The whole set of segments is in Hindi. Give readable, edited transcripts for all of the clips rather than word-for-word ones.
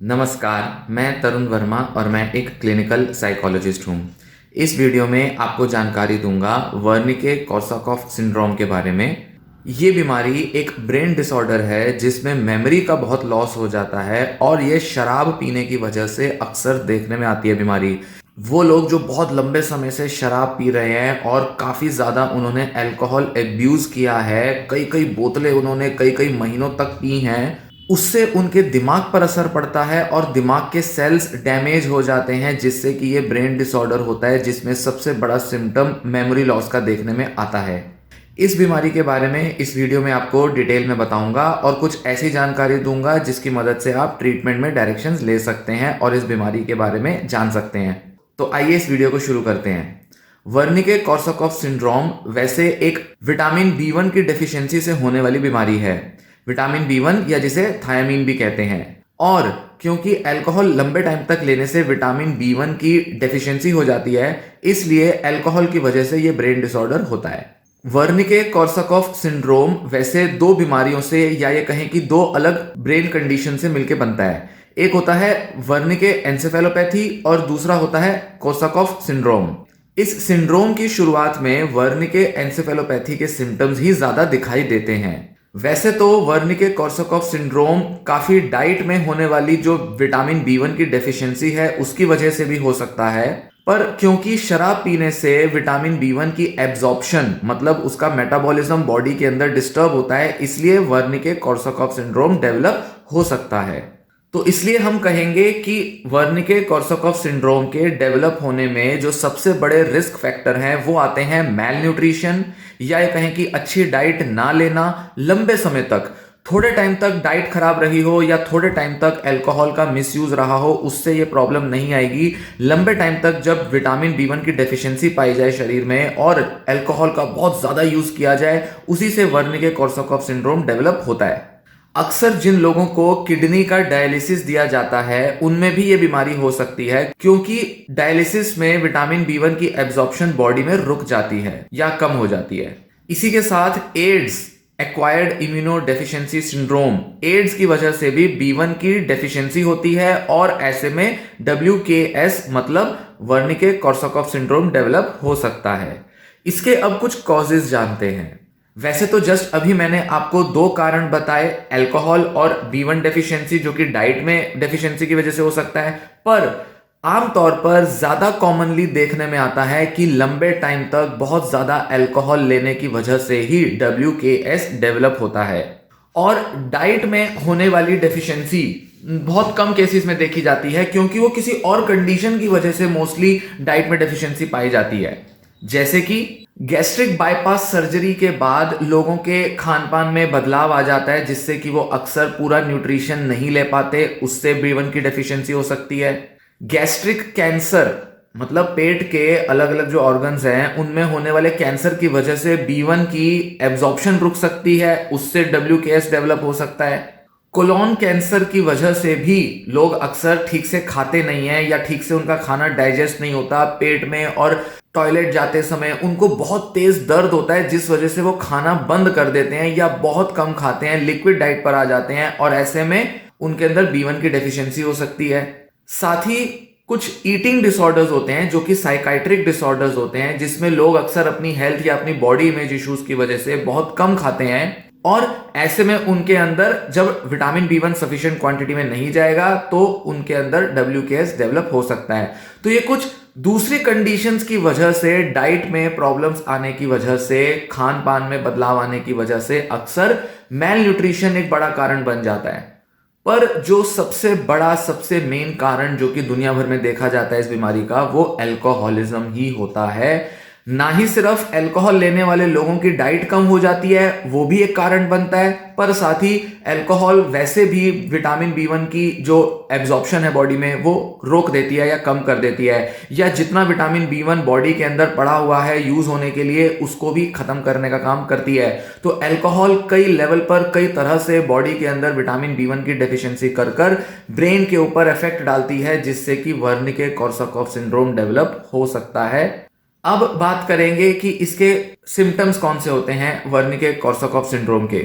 नमस्कार, मैं तरुण वर्मा और मैं एक क्लिनिकल साइकोलॉजिस्ट हूँ। इस वीडियो में आपको जानकारी दूंगा वर्निके कोर्साकॉफ सिंड्रोम के बारे में। ये बीमारी एक ब्रेन डिसऑर्डर है जिसमें मेमोरी का बहुत लॉस हो जाता है और ये शराब पीने की वजह से अक्सर देखने में आती है बीमारी। वो लोग जो बहुत लंबे समय से शराब पी रहे हैं और काफ़ी ज़्यादा उन्होंने अल्कोहल एब्यूज़ किया है, कई कई बोतलें उन्होंने कई कई महीनों तक पी हैं, उससे उनके दिमाग पर असर पड़ता है और दिमाग के सेल्स डैमेज हो जाते हैं जिससे कि ये ब्रेन डिसऑर्डर होता है जिसमें सबसे बड़ा सिम्टम मेमोरी लॉस का देखने में आता है। इस बीमारी के बारे में इस वीडियो में आपको डिटेल में बताऊंगा और कुछ ऐसी जानकारी दूंगा जिसकी मदद से आप ट्रीटमेंट में डायरेक्शंस ले सकते हैं और इस बीमारी के बारे में जान सकते हैं। तो आइए इस वीडियो को शुरू करते हैं। वर्निके कोर्साकॉफ सिंड्रोम वैसे एक विटामिन बी1 की डेफिशिएंसी से होने वाली बीमारी है। विटामिन बी1 या जिसे थायामीन भी कहते हैं। और क्योंकि अल्कोहल लंबे टाइम तक लेने से विटामिन बी1 की डेफिशिएंसी हो जाती है, इसलिए अल्कोहल की वजह से ये ब्रेन डिसऑर्डर होता है। वर्निके कोर्साकॉफ सिंड्रोम वैसे दो बीमारियों से या ये कहें कि दो अलग ब्रेन कंडीशन से मिलकर बनता है। एक होता है वर्निके एन्सेफेलोपैथी और दूसरा होता है कोर्साकॉफ सिंड्रोम। इस सिंड्रोम की शुरुआत में वर्निके एन्सेफेलोपैथी के सिम्टम्स ही ज्यादा दिखाई देते हैं। वैसे तो वर्निके कोर्साकॉफ सिंड्रोम काफी डाइट में होने वाली जो विटामिन बी1 की डेफिशिएंसी है उसकी वजह से भी हो सकता है, पर क्योंकि शराब पीने से विटामिन बी1 की एब्जॉर्प्शन मतलब उसका मेटाबॉलिज्म बॉडी के अंदर डिस्टर्ब होता है, इसलिए वर्निके कोर्साकॉफ सिंड्रोम डेवलप हो सकता है। तो इसलिए हम कहेंगे कि वर्निके कोर्साकॉफ सिंड्रोम के डेवलप होने में जो सबसे बड़े रिस्क फैक्टर हैं वो आते हैं मैल न्यूट्रिशन, या ये कहें कि अच्छी डाइट ना लेना लंबे समय तक। थोड़े टाइम तक डाइट खराब रही हो या थोड़े टाइम तक अल्कोहल का मिसयूज रहा हो, उससे ये प्रॉब्लम नहीं आएगी। लंबे टाइम तक जब विटामिन बी1 की डेफिशिएंसी पाई जाए शरीर में और अल्कोहल का बहुत ज्यादा यूज किया जाए, उसी से वर्निके कोर्साकॉफ सिंड्रोम डेवलप होता है। अक्सर जिन लोगों को किडनी का डायलिसिस दिया जाता है उनमें भी ये बीमारी हो सकती है, क्योंकि डायलिसिस में विटामिन बी1 की एब्जॉर्प्शन बॉडी में रुक जाती है या कम हो जाती है। इसी के साथ AIDS, acquired immunodeficiency syndrome, AIDS की वजह से भी बी1 की डेफिशिएंसी होती है और ऐसे में WKS मतलब वर्निके कोर्साकॉफ सिंड्रोम डेवलप हो सकता है। इसके अब कुछ कॉजेज जानते हैं। वैसे तो जस्ट अभी मैंने आपको दो कारण बताए, अल्कोहल और बी1 डेफिशिएंसी, जो कि डाइट में डेफिशिएंसी की वजह से हो सकता है, पर आमतौर पर ज्यादा कॉमनली देखने में आता है कि लंबे टाइम तक बहुत ज्यादा अल्कोहल लेने की वजह से ही WKS डेवलप होता है। और डाइट में होने वाली डेफिशिएंसी बहुत कम केसेस में देखी जाती है, क्योंकि वो किसी और कंडीशन की वजह से मोस्टली डाइट में डेफिशिएंसी पाई जाती है। जैसे कि गैस्ट्रिक बाईपास सर्जरी के बाद लोगों के खान पान में बदलाव आ जाता है जिससे कि वो अक्सर पूरा न्यूट्रिशन नहीं ले पाते, उससे बी1 की डेफिशिएंसी हो सकती है। गैस्ट्रिक कैंसर मतलब पेट के अलग अलग जो ऑर्गन्स हैं उनमें होने वाले कैंसर की वजह से बी1 की एब्जॉर्प्शन रुक सकती है, उससे WKS डेवलप हो सकता है। कोलोन कैंसर की वजह से भी लोग अक्सर ठीक से खाते नहीं हैं या ठीक से उनका खाना डाइजेस्ट नहीं होता पेट में, और टॉयलेट जाते समय उनको बहुत तेज दर्द होता है जिस वजह से वो खाना बंद कर देते हैं या बहुत कम खाते हैं, लिक्विड डाइट पर आ जाते हैं, और ऐसे में उनके अंदर बी1 की डेफिशिएंसी हो सकती है। साथ ही कुछ ईटिंग डिसऑर्डर्स होते हैं जो कि साइकाइट्रिक डिसऑर्डर्स होते हैं, जिसमें लोग अक्सर अपनी हेल्थ या अपनी बॉडी इमेज इश्यूज की वजह से बहुत कम खाते हैं, और ऐसे में उनके अंदर जब विटामिन बी1 सफिशिएंट क्वांटिटी में नहीं जाएगा तो उनके अंदर WKS डेवलप हो सकता है। तो ये कुछ दूसरी कंडीशंस की वजह से, डाइट में प्रॉब्लम्स आने की वजह से, खान पान में बदलाव आने की वजह से अक्सर मैल न्यूट्रिशन एक बड़ा कारण बन जाता है। पर जो सबसे बड़ा सबसे मेन कारण जो कि दुनिया भर में देखा जाता है इस बीमारी का, वो अल्कोहलिज्म ही होता है। ना ही सिर्फ अल्कोहल लेने वाले लोगों की डाइट कम हो जाती है, वो भी एक कारण बनता है, पर साथ ही अल्कोहल वैसे भी विटामिन बी1 की जो एब्जॉर्प्शन है बॉडी में वो रोक देती है या कम कर देती है, या जितना विटामिन बी1 बॉडी के अंदर पड़ा हुआ है यूज होने के लिए उसको भी खत्म करने का काम करती है। तो अल्कोहल कई लेवल पर कई तरह से बॉडी के अंदर विटामिन बी1 की डेफिशिएंसी कर कर ब्रेन के ऊपर इफेक्ट डालती है, जिससे कि वर्निके कोर्साकॉफ सिंड्रोम डेवलप हो सकता है। अब बात करेंगे कि इसके सिम्टम्स कौन से होते हैं वर्निके कोर्साकॉफ सिंड्रोम के।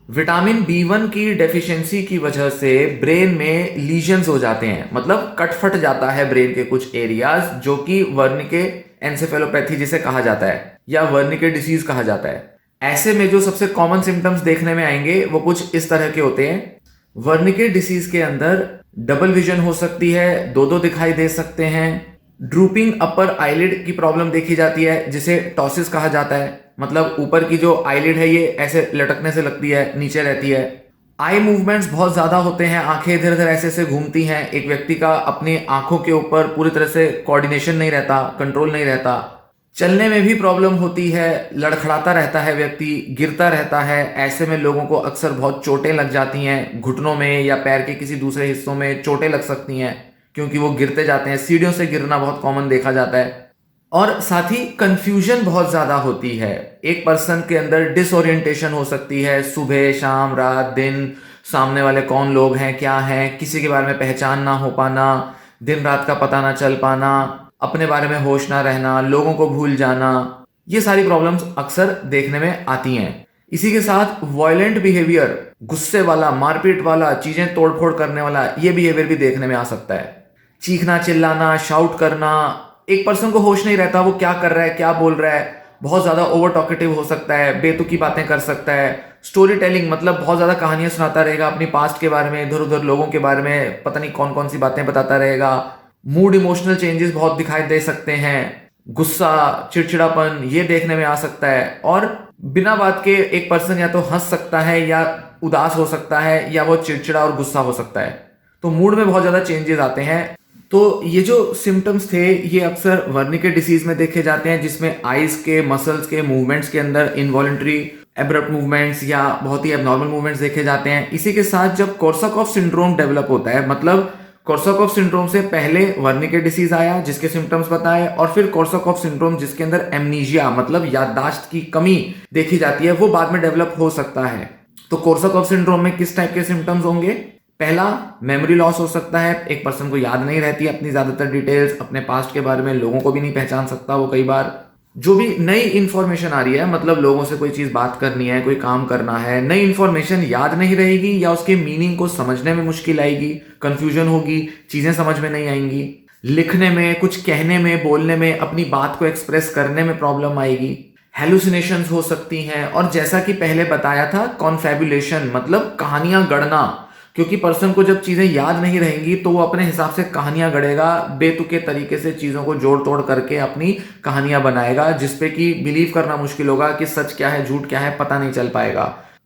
विटामिन B1 की डेफिशिएंसी की वजह से ब्रेन में लीजन्स हो जाते हैं, मतलब कट फट जाता है ब्रेन के कुछ एरियाज, जो कि वर्निके एन्सेफेलोपैथी जिसे कहा जाता है या वर्निके डिसीज कहा जाता है। ऐसे में जो सबसे कॉमन सिम्टम्स देखने में आएंगे वो कुछ इस तरह के होते हैं। वर्निके डिसीज के अंदर डबल विजन हो सकती है, दो दो दिखाई दे सकते हैं। ड्रूपिंग अपर आईलिड की प्रॉब्लम देखी जाती है जिसे टॉसिस कहा जाता है, मतलब ऊपर की जो आईलिड है ये ऐसे लटकने से लगती है, नीचे रहती है। आई मूवमेंट्स बहुत ज्यादा होते हैं, आंखें इधर उधर ऐसे ऐसे घूमती हैं। एक व्यक्ति का अपनी आंखों के ऊपर पूरी तरह से कोऑर्डिनेशन नहीं रहता, कंट्रोल नहीं रहता। चलने में भी प्रॉब्लम होती है, लड़खड़ाता रहता है व्यक्ति, गिरता रहता है। ऐसे में लोगों को अक्सर बहुत चोटें लग जाती हैं, घुटनों में या पैर के किसी दूसरे हिस्सों में चोटें लग सकती हैं क्योंकि वो गिरते जाते हैं। सीढ़ियों से गिरना बहुत कॉमन देखा जाता है। और साथ ही कंफ्यूजन बहुत ज्यादा होती है। एक पर्सन के अंदर डिसओरिएंटेशन हो सकती है, सुबह शाम रात दिन, सामने वाले कौन लोग हैं क्या हैं, किसी के बारे में पहचान ना हो पाना, दिन रात का पता ना चल पाना, अपने बारे में होश ना रहना, लोगों को भूल जाना, ये सारी प्रॉब्लम्स अक्सर देखने में आती हैं। इसी के साथ वायलेंट बिहेवियर, गुस्से वाला, मारपीट वाला, चीजें तोड़फोड़ करने वाला, ये बिहेवियर भी देखने में आ सकता है। चीखना चिल्लाना, शाउट करना, एक पर्सन को होश नहीं रहता वो क्या कर रहा है, क्या बोल रहा है। बहुत ज्यादा ओवर टॉकेटिव हो सकता है, बेतुकी बातें कर सकता है। स्टोरी टेलिंग, मतलब बहुत ज्यादा कहानियां सुनाता रहेगा अपनी पास्ट के बारे में, इधर उधर लोगों के बारे में, पता नहीं कौन कौन सी बातें बताता रहेगा। मूड इमोशनल चेंजेस बहुत दिखाई दे सकते हैं, गुस्सा, चिड़चिड़ापन, ये देखने में आ सकता है। और बिना बात के एक पर्सन या तो हंस सकता है या उदास हो सकता है या वो चिड़चिड़ा और गुस्सा हो सकता है। तो मूड में बहुत ज्यादा चेंजेस आते हैं। तो ये जो सिम्टम्स थे ये अक्सर वर्निके डिसीज में देखे जाते हैं, जिसमें आईज के मसल्स के मूवमेंट्स के अंदर इनवॉलेंट्री एब्रप्ट मूवमेंट्स या बहुत ही एबनॉर्मल मूवमेंट्स देखे जाते हैं। इसी के साथ जब कोर्साकॉफ सिंड्रोम डेवलप होता है, मतलब कोर्साकॉफ सिंड्रोम से पहले वर्निके डिसीज आया जिसके सिम्टम्स बताए, और फिर कोर्साकॉफ सिंड्रोम जिसके अंदर एमनीजिया मतलब याददाश्त की कमी देखी जाती है, वो बाद में डेवलप हो सकता है। तो कोर्साकॉफ सिंड्रोम में किस टाइप के सिम्टम्स होंगे? पहला, मेमोरी लॉस हो सकता है, एक पर्सन को याद नहीं रहती अपनी ज्यादातर डिटेल्स, अपने पास्ट के बारे में लोगों को भी नहीं पहचान सकता वो कई बार। जो भी नई इंफॉर्मेशन आ रही है, मतलब लोगों से कोई चीज बात करनी है, कोई काम करना है, नई इंफॉर्मेशन याद नहीं रहेगी या उसके मीनिंग को समझने में मुश्किल आएगी, कंफ्यूजन होगी, चीजें समझ में नहीं आएंगी। लिखने में, कुछ कहने में, बोलने में, अपनी बात को एक्सप्रेस करने में प्रॉब्लम आएगी। हेलुसिनेशंस हो सकती हैं, और जैसा कि पहले बताया था, कॉन्फेबुलेशन मतलब कहानियां गढ़ना, क्योंकि पर्सन को जब चीजें याद नहीं रहेंगी तो वो अपने हिसाब से कहानियां गढ़ेगा, बेतुके तरीके से चीजों को जोड़ तोड़ करके अपनी कहानियां बनाएगा, जिसपे कि बिलीव करना मुश्किल होगा कि सच क्या है झूठ क्या है पता नहीं चल पाएगा।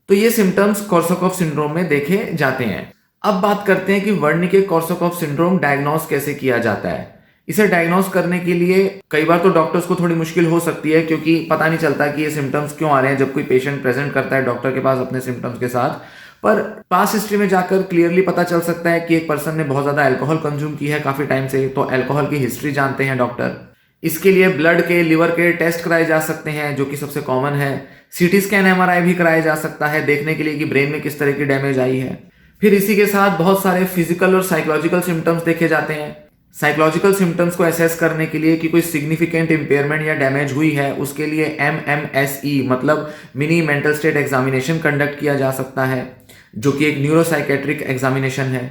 तो ये सिम्टम्स कोर्साकॉफ सिंड्रोम में देखे जाते हैं। अब बात करते हैं कि वर्निके कोर्साकॉफ सिंड्रोम डायग्नोस कैसे किया जाता है। इसे डायग्नोस करने के लिए कई बार तो डॉक्टर्स को थोड़ी मुश्किल हो सकती है, क्योंकि पता नहीं चलता कि ये सिम्टम्स क्यों आ रहे हैं जब कोई पेशेंट प्रेजेंट करता है डॉक्टर के पास अपने सिम्टम्स के साथ। पर पास्ट हिस्ट्री में जाकर क्लियरली पता चल सकता है कि एक पर्सन ने बहुत ज्यादा अल्कोहल कंज्यूम की है काफी टाइम से, तो अल्कोहल की हिस्ट्री जानते हैं डॉक्टर। इसके लिए ब्लड के, लिवर के टेस्ट कराए जा सकते हैं, जो कि सबसे कॉमन है। सीटी स्कैन, एमआरआई भी कराया जा सकता है देखने के लिए कि ब्रेन में किस तरह की डैमेज आई है। फिर इसी के साथ बहुत सारे फिजिकल और साइकोलॉजिकल सिम्टम्स देखे जाते हैं। साइकोलॉजिकल सिम्टम्स को एसेस करने के लिए कि कोई सिग्निफिकेंट इंपेयरमेंट या डैमेज हुई है, उसके लिए MMSE मतलब mini mental state examination conduct किया जा सकता है, जो कि एक न्यूरोसाइकेट्रिक एग्जामिनेशन है।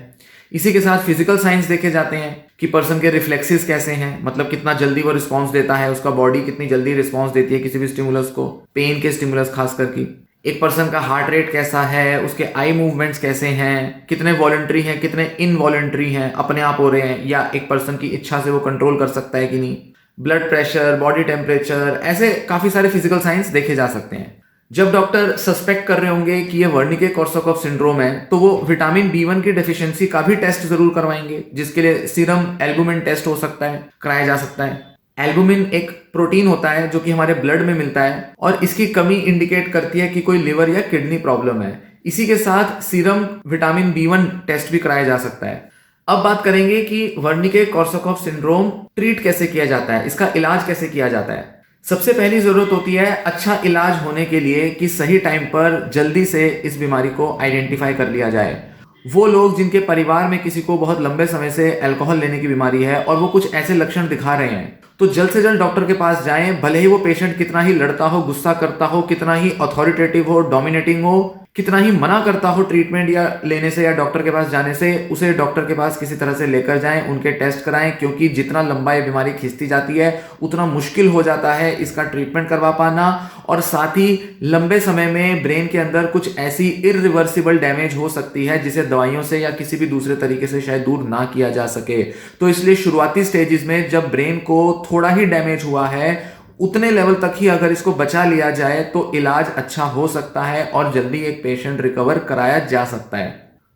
इसी के साथ फिजिकल साइंस देखे जाते हैं कि पर्सन के रिफ्लेक्सेस कैसे हैं, मतलब कितना जल्दी वो रिस्पॉन्स देता है, उसका बॉडी कितनी जल्दी रिस्पॉन्स देती है किसी भी स्टिमुलस को, पेन के स्टिमुलस खास करके। एक पर्सन का हार्ट रेट कैसा है, उसके आई मूवमेंट्स कैसे हैं, कितने वॉलंटरी हैं, कितने इनवॉलंटरी हैं, अपने आप हो रहे हैं या एक पर्सन की इच्छा से वो कंट्रोल कर सकता है कि नहीं। ब्लड प्रेशर, बॉडी टेम्परेचर, ऐसे काफी सारे फिजिकल साइंस देखे जा सकते हैं। जब डॉक्टर सस्पेक्ट कर रहे होंगे कि ये वर्निके कोर्साकॉफ सिंड्रोम है, तो वो विटामिन B1 की डेफिशिएंसी का भी टेस्ट जरूर करवाएंगे, जिसके लिए सीरम एल्बुमिन टेस्ट हो सकता है, कराया जा सकता है। एल्बुमिन एक प्रोटीन होता है जो कि हमारे ब्लड में मिलता है, और इसकी कमी इंडिकेट करती है कि कोई लिवर या किडनी प्रॉब्लम है। इसी के साथ सीरम विटामिन B1 टेस्ट भी कराया जा सकता है। अब बात करेंगे कि वर्निके कोर्साकॉफ सिंड्रोम ट्रीट कैसे किया जाता है, इसका इलाज कैसे किया जाता है। सबसे पहली जरूरत होती है अच्छा इलाज होने के लिए कि सही टाइम पर जल्दी से इस बीमारी को आइडेंटिफाई कर लिया जाए। वो लोग जिनके परिवार में किसी को बहुत लंबे समय से अल्कोहल लेने की बीमारी है और वो कुछ ऐसे लक्षण दिखा रहे हैं, तो जल्द से जल्द डॉक्टर के पास जाएं, भले ही वो पेशेंट कितना ही लड़ता हो, गुस्सा करता हो, कितना ही अथॉरिटेटिव हो, डोमिनेटिंग हो, कितना ही मना करता हो ट्रीटमेंट या लेने से या डॉक्टर के पास जाने से, उसे डॉक्टर के पास किसी तरह से लेकर जाएं, उनके टेस्ट कराएं, क्योंकि जितना लंबा ये बीमारी खिंचती जाती है उतना मुश्किल हो जाता है इसका ट्रीटमेंट करवा पाना। और साथ ही लंबे समय में ब्रेन के अंदर कुछ ऐसी इरिवर्सिबल डैमेज हो सकती है जिसे दवाइयों से या किसी भी दूसरे तरीके से शायद दूर ना किया जा सके। तो इसलिए शुरुआती स्टेजेस में जब ब्रेन को थोड़ा ही डैमेज हुआ है, उतने लेवल तक ही अगर इसको बचा लिया जाए तो इलाज अच्छा हो सकता है और जल्दी एक पेशेंट रिकवर कराया जा सकता है।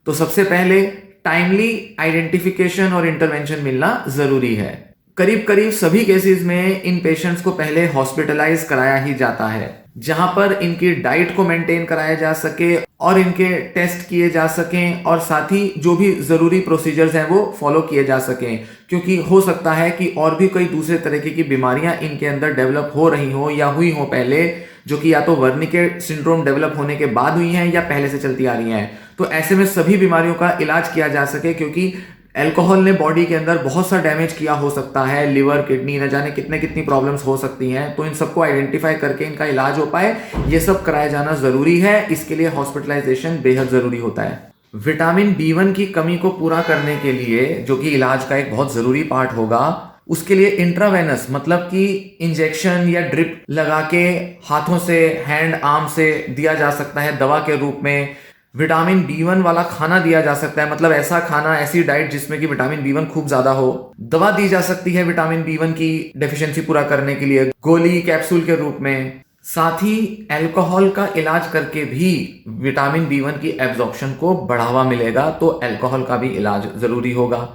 तो सबसे पहले टाइमली आइडेंटिफिकेशन और इंटरवेंशन मिलना जरूरी है। करीब करीब सभी केसेस में इन पेशेंट्स को पहले हॉस्पिटलाइज कराया ही जाता है, जहां पर इनकी डाइट को मेंटेन कराया जा सके और इनके टेस्ट किए जा सकें और साथ ही जो भी जरूरी प्रोसीजर्स हैं वो फॉलो किए जा सकें, क्योंकि हो सकता है कि और भी कई दूसरे तरीके की बीमारियां इनके अंदर डेवलप हो रही हो या हुई हो पहले, जो कि या तो वर्निके सिंड्रोम डेवलप होने के बाद हुई हैं या पहले से चलती आ रही हैं। तो ऐसे में सभी बीमारियों का इलाज किया जा सके, क्योंकि अल्कोहल ने बॉडी के अंदर बहुत सा डैमेज किया हो सकता है, लिवर, किडनी, न जाने कितनी प्रॉब्लम्स हो सकती हैं। तो इन सबको आइडेंटिफाई करके इनका इलाज हो पाए, ये सब कराया जाना जरूरी है। इसके लिए हॉस्पिटलाइजेशन बेहद जरूरी होता है। विटामिन B1 की कमी को पूरा करने के लिए, जो कि इलाज का एक बहुत जरूरी पार्ट होगा, उसके लिए इंट्रावेनस मतलब कि इंजेक्शन या ड्रिप लगा के हाथों से, हैंड, आर्म से दिया जा सकता है दवा के रूप में। विटामिन B1 वाला खाना दिया जा सकता है, मतलब ऐसा खाना, ऐसी डाइट जिसमें कि विटामिन B1 खूब ज्यादा हो। दवा दी जा सकती है विटामिन B1 की डेफिशिएंसी पूरा करने के लिए, गोली, कैप्सूल के रूप में। साथ ही अल्कोहल का इलाज करके भी विटामिन B1 की एब्जॉर्प्शन को बढ़ावा मिलेगा, तो अल्कोहल का भी इलाज जरूरी होगा।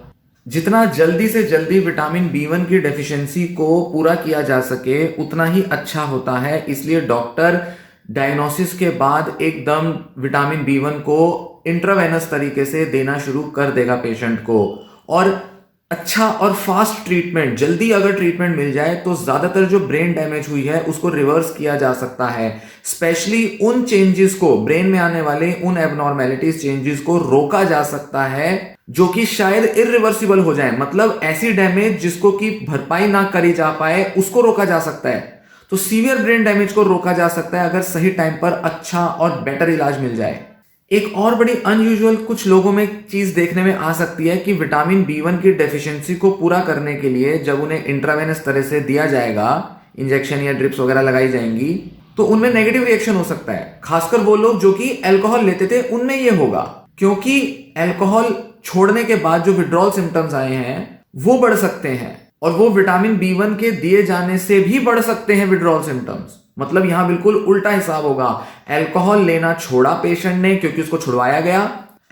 जितना जल्दी से जल्दी विटामिन B1 की डेफिशिएंसी को पूरा किया जा सके उतना ही अच्छा होता है। इसलिए डॉक्टर डायग्नोसिस के बाद एकदम विटामिन B1 को इंट्रावेनस तरीके से देना शुरू कर देगा पेशेंट को। और अच्छा और फास्ट ट्रीटमेंट, जल्दी अगर ट्रीटमेंट मिल जाए तो ज्यादातर जो ब्रेन डैमेज हुई है उसको रिवर्स किया जा सकता है। स्पेशली उन चेंजेस को, ब्रेन में आने वाले उन एबनॉर्मेलिटीज, चेंजेस को रोका जा सकता है जो कि शायद इरिवर्सिबल हो जाए, मतलब ऐसी डैमेज जिसको कि भरपाई ना करी जा पाए उसको रोका जा सकता है। तो सीवियर ब्रेन डैमेज को रोका जा सकता है अगर सही टाइम पर अच्छा और बेटर इलाज मिल जाए। एक और बड़ी अनयूजुअल कुछ लोगों में चीज देखने में आ सकती है कि विटामिन B1 की डेफिशिएंसी को पूरा करने के लिए जब उन्हें इंट्रावेनस तरह से दिया जाएगा, इंजेक्शन या ड्रिप्स वगैरह लगाई जाएंगी, तो उनमें नेगेटिव रिएक्शन हो सकता है। खासकर वो लोग जो कि अल्कोहल लेते थे उनमें ये होगा, क्योंकि अल्कोहल छोड़ने के बाद जो विड्रॉल सिम्टम्स आए हैं वो बढ़ सकते हैं, और वो विटामिन B1 के दिए जाने से भी बढ़ सकते हैं विड्रॉल सिम्टम्स। मतलब यहां बिल्कुल उल्टा हिसाब होगा। अल्कोहल लेना छोड़ा पेशेंट ने क्योंकि उसको छुड़वाया गया,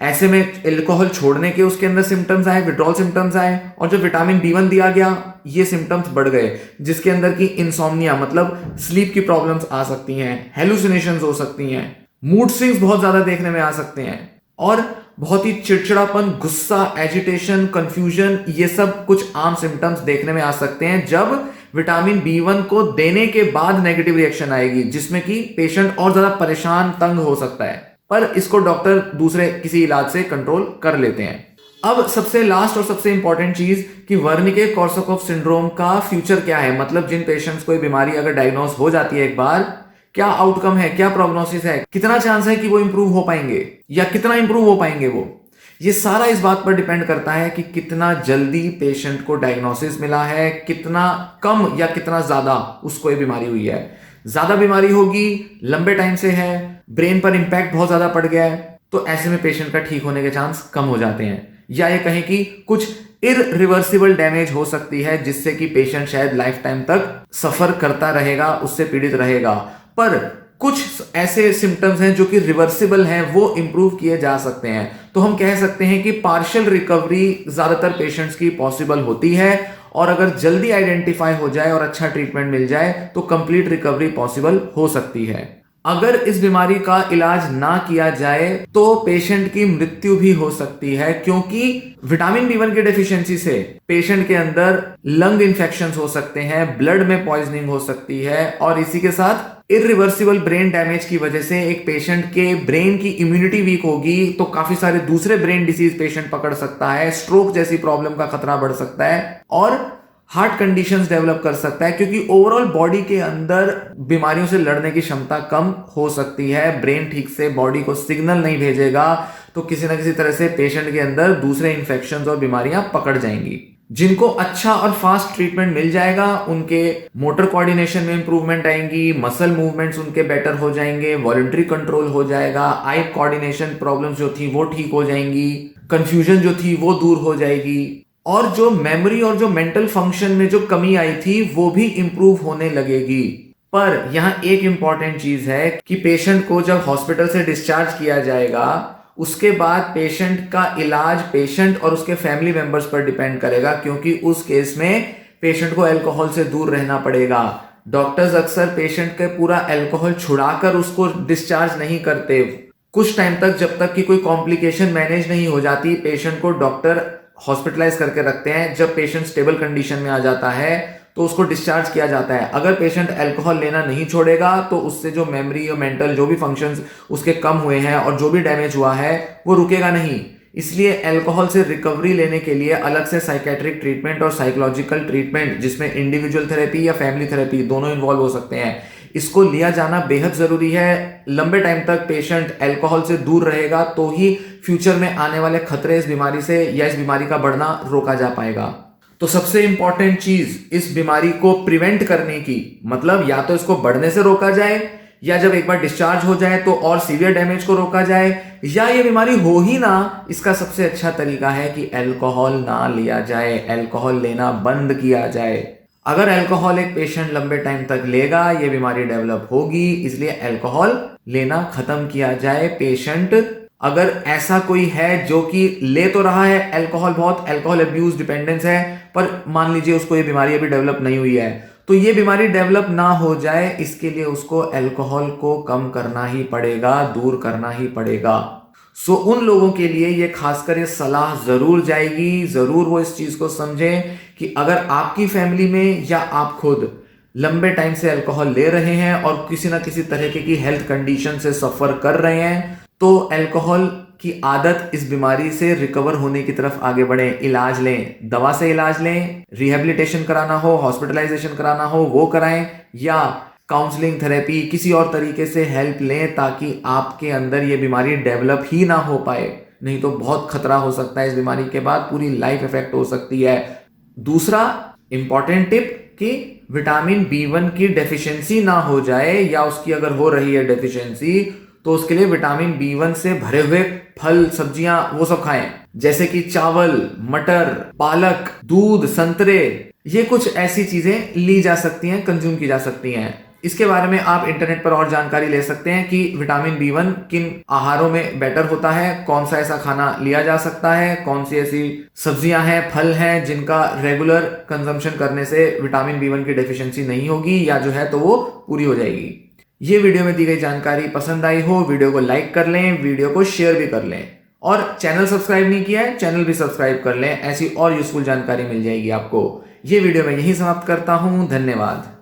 ऐसे में अल्कोहल छोड़ने के उसके अंदर सिम्टम्स आए, विड्रॉल सिम्टम्स आए, और जब विटामिन B1 दिया गया ये सिम्टम्स बढ़ गए, जिसके अंदर की इंसोम्निया मतलब स्लीप की प्रॉब्लम्स आ सकती हैं, हेलुसिनेशंस हो सकती हैं, मूड स्विंग्स बहुत ज्यादा देखने में आ सकते हैं, और बहुत ही चिड़चिड़ापन, गुस्सा, एजिटेशन, कंफ्यूजन, ये सब कुछ आम सिम्टम्स देखने में आ सकते हैं जब विटामिन B1 को देने के बाद नेगेटिव रिएक्शन आएगी, जिसमें कि पेशेंट और ज्यादा परेशान, तंग हो सकता है। पर इसको डॉक्टर दूसरे किसी इलाज से कंट्रोल कर लेते हैं। अब सबसे लास्ट और सबसे इंपॉर्टेंट चीज कि वर्निके कॉर्साकॉफ सिंड्रोम का फ्यूचर क्या है, मतलब जिन पेशेंट्स को ये बीमारी अगर डायग्नोज हो जाती है एक बार, क्या आउटकम है, क्या प्रोग्नोसिस है, कितना चांस है कि वो इंप्रूव हो पाएंगे या कितना इंप्रूव हो पाएंगे वो। ये सारा इस बात पर डिपेंड करता है कि कितना जल्दी पेशेंट को डायग्नोसिस मिला है, कितना कम या कितना ज्यादा उसको ये बीमारी हुई है। ज्यादा बीमारी होगी, लंबे टाइम से है, ब्रेन पर इंपैक्ट बहुत ज्यादा पड़ गया है, तो ऐसे में पेशेंट का ठीक होने के चांस कम हो जाते हैं। या ये कहें कि कुछ इरिवर्सिबल डैमेज हो सकती है जिससे कि पेशेंट शायद लाइफ टाइम तक सफर करता रहेगा, उससे पीड़ित रहेगा। पर कुछ ऐसे सिम्टम्स हैं जो कि रिवर्सिबल हैं, वो इंप्रूव किए जा सकते हैं। तो हम कह सकते हैं कि पार्शियल रिकवरी ज्यादातर पेशेंट्स की पॉसिबल होती है, और अगर जल्दी आइडेंटिफाई हो जाए और अच्छा ट्रीटमेंट मिल जाए तो कंप्लीट रिकवरी पॉसिबल हो सकती है। अगर इस बीमारी का इलाज ना किया जाए तो पेशेंट की मृत्यु भी हो सकती है, क्योंकि विटामिन B1 की डेफिशिएंसी से पेशेंट के अंदर लंग इन्फेक्शंस हो सकते हैं, ब्लड में पॉइजनिंग हो सकती है, और इसी के साथ इरिवर्सिबल ब्रेन डैमेज की वजह से एक पेशेंट के ब्रेन की इम्यूनिटी वीक होगी तो काफी सारे दूसरे ब्रेन डिसीज पेशेंट पकड़ सकता है, स्ट्रोक जैसी प्रॉब्लम का खतरा बढ़ सकता है, और हार्ट कंडीशंस डेवलप कर सकता है, क्योंकि ओवरऑल बॉडी के अंदर बीमारियों से लड़ने की क्षमता कम हो सकती है। ब्रेन ठीक से बॉडी को सिग्नल नहीं भेजेगा तो किसी ना किसी तरह से पेशेंट के अंदर दूसरे इन्फेक्शंस और बीमारियां पकड़ जाएंगी। जिनको अच्छा और फास्ट ट्रीटमेंट मिल जाएगा उनके मोटर कोऑर्डिनेशन में इंप्रूवमेंट आएंगी, मसल मूवमेंट्स उनके बेटर हो जाएंगे, वॉलंटरी कंट्रोल हो जाएगा, आई कोऑर्डिनेशन प्रॉब्लम्स जो थी वो ठीक हो जाएंगी, कंफ्यूजन जो थी वो दूर हो जाएगी, और जो मेमोरी और जो मेंटल फंक्शन में जो कमी आई थी वो भी इंप्रूव होने लगेगी। पर यहाँ एक इंपॉर्टेंट चीज है कि पेशेंट को जब हॉस्पिटल से डिस्चार्ज किया जाएगा उसके बाद पेशेंट का इलाज पेशेंट और उसके फैमिली मेंबर्स पर डिपेंड करेगा, क्योंकि उस केस में पेशेंट को अल्कोहल से दूर रहना पड़ेगा। डॉक्टर्स अक्सर पेशेंट के पूरा अल्कोहल छुड़ाकर उसको डिस्चार्ज नहीं करते। कुछ टाइम तक, जब तक कि कोई कॉम्प्लिकेशन मैनेज नहीं हो जाती, पेशेंट को डॉक्टर हॉस्पिटलाइज करके रखते हैं। जब पेशेंट स्टेबल कंडीशन में आ जाता है तो उसको डिस्चार्ज किया जाता है। अगर पेशेंट अल्कोहल लेना नहीं छोड़ेगा तो उससे जो मेमोरी और मेंटल जो भी फंक्शंस उसके कम हुए हैं और जो भी डैमेज हुआ है वो रुकेगा नहीं। इसलिए अल्कोहल से रिकवरी लेने के लिए अलग से साइकेट्रिक ट्रीटमेंट और साइकोलॉजिकल ट्रीटमेंट, जिसमें इंडिविजुअल थेरेपी या फैमिली थेरेपी दोनों इन्वॉल्व हो सकते हैं, इसको लिया जाना बेहद जरूरी है। लंबे टाइम तक पेशेंट अल्कोहल से दूर रहेगा तो ही फ्यूचर में आने वाले खतरे इस बीमारी से या इस बीमारी का बढ़ना रोका जा पाएगा। तो सबसे इंपॉर्टेंट चीज इस बीमारी को प्रिवेंट करने की, मतलब या तो इसको बढ़ने से रोका जाए, या जब एक बार डिस्चार्ज हो जाए तो और सीवियर डैमेज को रोका जाए, या ये बीमारी हो ही ना, इसका सबसे अच्छा तरीका है कि अल्कोहल ना लिया जाए, अल्कोहल लेना बंद किया जाए। अगर अल्कोहल एक पेशेंट लंबे टाइम तक लेगा ये बीमारी डेवलप होगी, इसलिए अल्कोहल लेना खत्म किया जाए। पेशेंट अगर ऐसा कोई है जो कि ले तो रहा है अल्कोहल, बहुत अल्कोहल अब्यूज डिपेंडेंस है, पर मान लीजिए उसको ये बीमारी अभी डेवलप नहीं हुई है, तो ये बीमारी डेवलप ना हो जाए इसके लिए उसको अल्कोहल को कम करना ही पड़ेगा, दूर करना ही पड़ेगा। सो उन लोगों के लिए ये खासकर ये सलाह जरूर जाएगी, जरूर वो इस चीज को समझें कि अगर आपकी फैमिली में या आप खुद लंबे टाइम से अल्कोहल ले रहे हैं और किसी ना किसी तरीके की हेल्थ कंडीशन से सफर कर रहे हैं, तो अल्कोहल की आदत इस बीमारी से रिकवर होने की तरफ आगे बढ़े। इलाज लें, दवा से इलाज लें, रिहेबिलिटेशन कराना हो, हॉस्पिटलाइजेशन कराना हो वो कराएं, या काउंसलिंग थेरेपी किसी और तरीके से हेल्प लें ताकि आपके अंदर ये बीमारी डेवलप ही ना हो पाए। नहीं तो बहुत खतरा हो सकता है, इस बीमारी के बाद पूरी लाइफ इफेक्ट हो सकती है। दूसरा इंपॉर्टेंट टिप कि विटामिन B1 की डेफिशिएंसी ना हो जाए, या उसकी अगर हो रही है डेफिशिएंसी तो उसके लिए विटामिन B1 से भरे हुए फल सब्जियां वो सब खाएं, जैसे कि चावल, मटर, पालक, दूध, संतरे, ये कुछ ऐसी चीजें ली जा सकती हैं, कंज्यूम की जा सकती हैं। इसके बारे में आप इंटरनेट पर और जानकारी ले सकते हैं कि विटामिन B1 किन आहारों में बेटर होता है, कौन सा ऐसा खाना लिया जा सकता है, कौन सी ऐसी सब्जियां हैं, फल हैं जिनका रेगुलर कंजम्पशन करने से विटामिन B1 की डेफिशिएंसी नहीं होगी, या जो है तो वो पूरी हो जाएगी। ये वीडियो में दी गई जानकारी पसंद आई हो, वीडियो को लाइक कर लें, वीडियो को शेयर भी कर लें, और चैनल सब्सक्राइब नहीं किया है चैनल भी सब्सक्राइब कर लें, ऐसी और यूजफुल जानकारी मिल जाएगी आपको। ये वीडियो मैं यहीं समाप्त करता हूं, धन्यवाद।